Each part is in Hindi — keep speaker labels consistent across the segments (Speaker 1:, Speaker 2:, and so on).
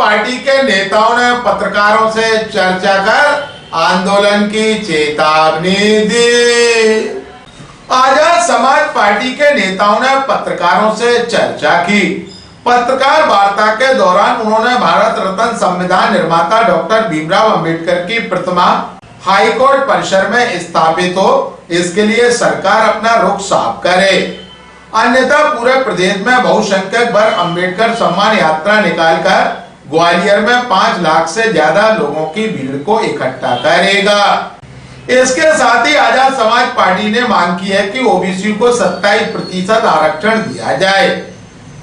Speaker 1: पार्टी के नेताओं ने पत्रकारों से चर्चा कर आंदोलन की चेतावनी दी। आजाद समाज पार्टी के नेताओं ने पत्रकारों से चर्चा की। पत्रकार वार्ता के दौरान उन्होंने भारत रत्न संविधान निर्माता डॉक्टर भीमराव अंबेडकर की प्रतिमा हाईकोर्ट परिसर में स्थापित हो, इसके लिए सरकार अपना रुख साफ करे, अन्यथा पूरे प्रदेश में बहुसंख्यक वर्ग अंबेडकर सम्मान यात्रा निकालकर ग्वालियर में 5 लाख से ज्यादा लोगों की भीड़ को इकट्ठा करेगा। इसके साथ ही आजाद समाज पार्टी ने मांग की है कि ओबीसी को 27% आरक्षण दिया जाए,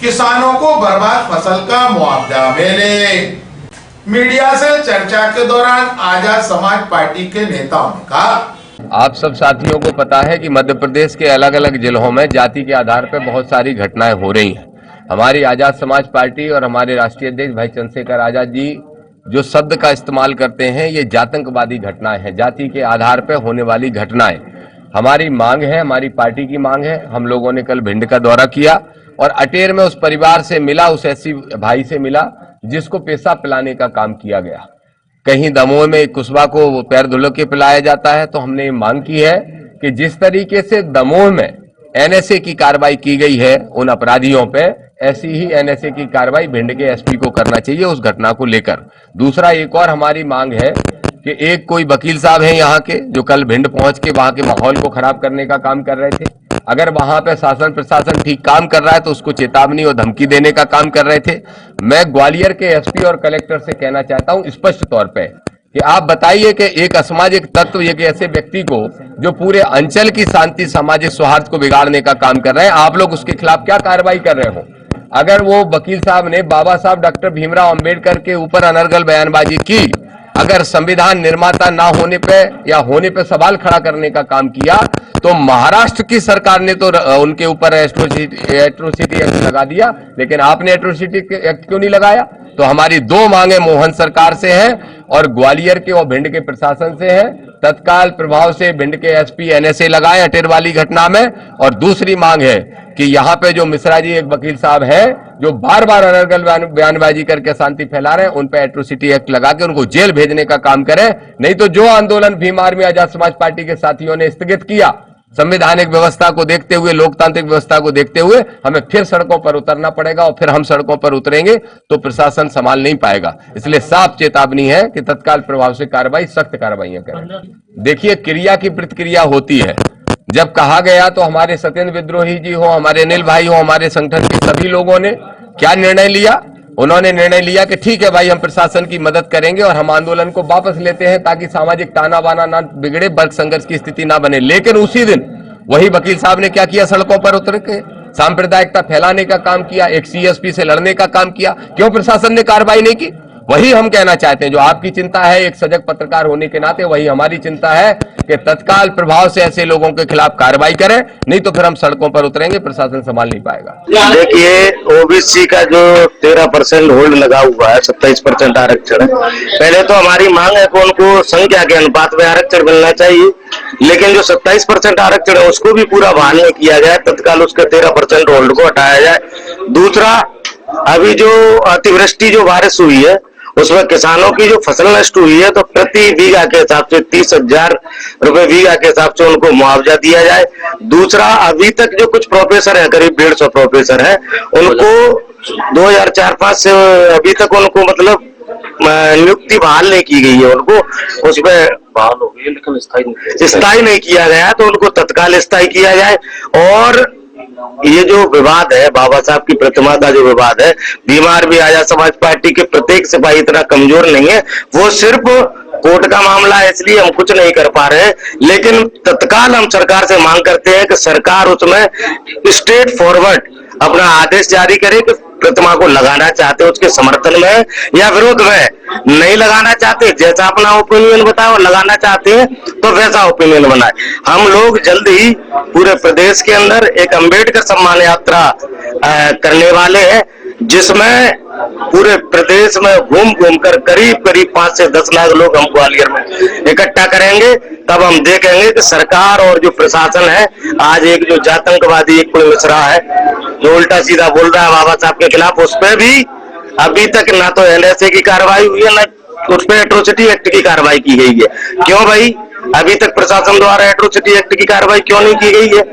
Speaker 1: किसानों को बर्बाद फसल का मुआवजा मिले। मीडिया से चर्चा के दौरान आजाद समाज पार्टी के नेताओं ने कहा,
Speaker 2: आप सब साथियों को पता है कि मध्य प्रदेश के अलग अलग जिलों में जाति के आधार पर बहुत सारी घटनाएं हो रही हैं। हमारी आजाद समाज पार्टी और हमारे राष्ट्रीय अध्यक्ष भाई चंद्रशेखर आजाद जी जो शब्द का इस्तेमाल करते हैं, ये जातंकवादी घटनाएं हैं, जाति के आधार पर होने वाली घटनाएं। हमारी मांग है, हमारी पार्टी की मांग है। हम लोगों ने कल भिंड का दौरा किया और अटेर में उस परिवार से मिला, उस ऐसी भाई से मिला जिसको पेशाब पिलाने का काम किया गया। कहीं दमोह में कुशवा को पैर धुलो के पिलाया जाता है। तो हमने मांग की है कि जिस तरीके से दमोह में एनएसए की कार्रवाई की गई है उन अपराधियों पे, ऐसी ही एनएसए की कार्रवाई भिंड के एसपी को करना चाहिए उस घटना को लेकर। दूसरा, एक और हमारी मांग है कि एक कोई वकील साहब हैं यहाँ के जो कल भिंड पहुंच के वहां के माहौल को खराब करने का काम कर रहे थे। अगर वहां पे शासन प्रशासन ठीक काम कर रहा है तो उसको चेतावनी और धमकी देने का काम कर रहे थे। मैं ग्वालियर के एसपी और कलेक्टर से कहना चाहता हूं स्पष्ट तौर पे कि आप बताइए कि एक असामाजिक तत्व, एक ऐसे व्यक्ति को जो पूरे अंचल की शांति सामाजिक सौहार्द को बिगाड़ने का काम कर रहे हैं, आप लोग उसके खिलाफ क्या कार्रवाई कर रहे हो? अगर वो वकील साहब ने बाबा साहब डॉक्टर भीमराव अंबेडकर के ऊपर अनर्गल बयानबाजी की, अगर संविधान निर्माता ना होने पे या होने पे सवाल खड़ा करने का काम किया, तो महाराष्ट्र की सरकार ने तो उनके ऊपर एट्रोसिटी एक्ट लगा दिया, लेकिन आपने एट्रोसिटी एक्ट क्यों नहीं लगाया? तो हमारी 2 मांगे मोहन सरकार से हैं और ग्वालियर के और भिंड के प्रशासन से है। तत्काल प्रभाव से भिंड के एसपी एनएसए लगाए अटेर वाली घटना में। और दूसरी मांग है कि यहाँ पे जो मिश्रा जी एक वकील साहब है जो बार बार अनर्गल बयानबाजी करके शांति फैला रहे हैं, उन पे एट्रोसिटी एक्ट लगा के उनको जेल भेजने का काम करें। नहीं तो जो आंदोलन भीम आर्मी आजाद समाज पार्टी के साथियों ने स्थगित किया, संवैधानिक व्यवस्था को देखते हुए, लोकतांत्रिक व्यवस्था को देखते हुए हमें फिर सड़कों पर उतरना पड़ेगा और फिर हम सड़कों पर उतरेंगे तो प्रशासन संभाल नहीं पाएगा। इसलिए साफ चेतावनी है कि तत्काल प्रभाव से कार्रवाई, सख्त कार्रवाइयां करें। देखिए, क्रिया की प्रतिक्रिया होती है। जब कहा गया तो हमारे सत्येंद्र विद्रोही जी हो, हमारे अनिल भाई हो, हमारे संगठन के सभी लोगों ने क्या निर्णय लिया? उन्होंने निर्णय लिया कि ठीक है भाई, हम प्रशासन की मदद करेंगे और हम आंदोलन को वापस लेते हैं ताकि सामाजिक ताना बाना ना बिगड़े, वर्ग संघर्ष की स्थिति ना बने। लेकिन उसी दिन वही वकील साहब ने क्या किया? सड़कों पर उतर के सांप्रदायिकता फैलाने का काम किया, एक सीएसपी से लड़ने का काम किया। क्यों प्रशासन ने कार्रवाई नहीं की? वही हम कहना चाहते हैं, जो आपकी चिंता है एक सजग पत्रकार होने के नाते, वही हमारी चिंता है कि तत्काल प्रभाव से ऐसे लोगों के खिलाफ कार्रवाई करें, नहीं तो फिर हम सड़कों पर उतरेंगे, प्रशासन संभाल नहीं पाएगा।
Speaker 3: देखिए, ओबीसी का जो 13% होल्ड लगा हुआ है, 27% आरक्षण है। पहले तो हमारी मांग है कि उनको संख्या के अनुपात में आरक्षण मिलना चाहिए, लेकिन जो 27% आरक्षण है उसको भी पूरा बहाल नहीं किया जाए, तत्काल उसके 13% होल्ड को हटाया जाए। दूसरा, अभी जो अतिवृष्टि जो बारिश हुई है उसमें किसानों की जो फसल नष्ट हुई है, तो प्रति बीघा के हिसाब से 30,000 रुपए बीघा के हिसाब से उनको मुआवजा दिया जाए। दूसरा, अभी तक जो कुछ प्रोफेसर है, करीब 150 प्रोफेसर है, उनको 2004-5 से अभी तक उनको मतलब नियुक्ति बहाल नहीं की गई है, उनको उसमें बहाल हो गई है लेकिन स्थायी नहीं किया गया, तो उनको तत्काल स्थायी किया जाए। और ये जो विवाद है, बाबा साहब की प्रतिमा का जो विवाद है, भीम आर्मी आजाद समाज पार्टी के प्रत्येक सिपाही इतना कमजोर नहीं है, वो सिर्फ कोर्ट का मामला है इसलिए हम कुछ नहीं कर पा रहे हैं। लेकिन तत्काल हम सरकार से मांग करते हैं कि सरकार उसमें स्ट्रेट फॉरवर्ड अपना आदेश जारी करे कि प्रतिमा को लगाना चाहते हैं उसके समर्थन में या विरोध में, नहीं लगाना चाहते जैसा अपना ओपिनियन बताओ, लगाना चाहते हैं तो वैसा ओपिनियन बनाए। हम लोग जल्द ही पूरे प्रदेश के अंदर एक अंबेडकर सम्मान यात्रा करने वाले हैं, जिसमें पूरे प्रदेश में घूम घूम कर करीब 5 से 10 लाख लोग हम ग्वालियर में इकट्ठा करेंगे। तब हम देखेंगे कि सरकार और जो प्रशासन है, आज एक जो जातंकवादी एक कोई मिश्रा है जो उल्टा सीधा बोल रहा है बाबा साहब के खिलाफ, उस पर भी अभी तक ना तो एनएसए की कार्रवाई हुई है, ना उस पर एट्रोसिटी एक्ट की कार्रवाई की गई है। क्यों भाई, अभी तक प्रशासन द्वारा एट्रोसिटी एक्ट की कार्रवाई क्यों नहीं की गई है?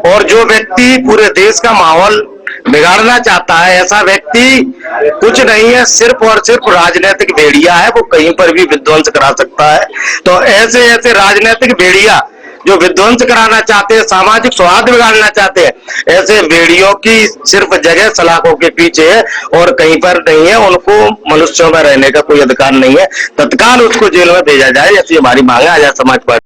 Speaker 3: और जो व्यक्ति पूरे देश का माहौल बिगाड़ना चाहता है, ऐसा व्यक्ति कुछ नहीं है, सिर्फ और सिर्फ राजनीतिक भेड़िया है, वो कहीं पर भी विध्वंस करा सकता है। तो ऐसे ऐसे राजनीतिक भेड़िया जो विध्वंस कराना चाहते हैं, सामाजिक सौहार्द बिगाड़ना चाहते हैं, ऐसे भेड़ियों की सिर्फ जगह सलाखों के पीछे है और कहीं पर नहीं है। उनको मनुष्यों में रहने का कोई अधिकार नहीं है। तत्काल उसको जेल में भेजा जाए, ऐसी हमारी मांग है आजाद समाज पार्टी।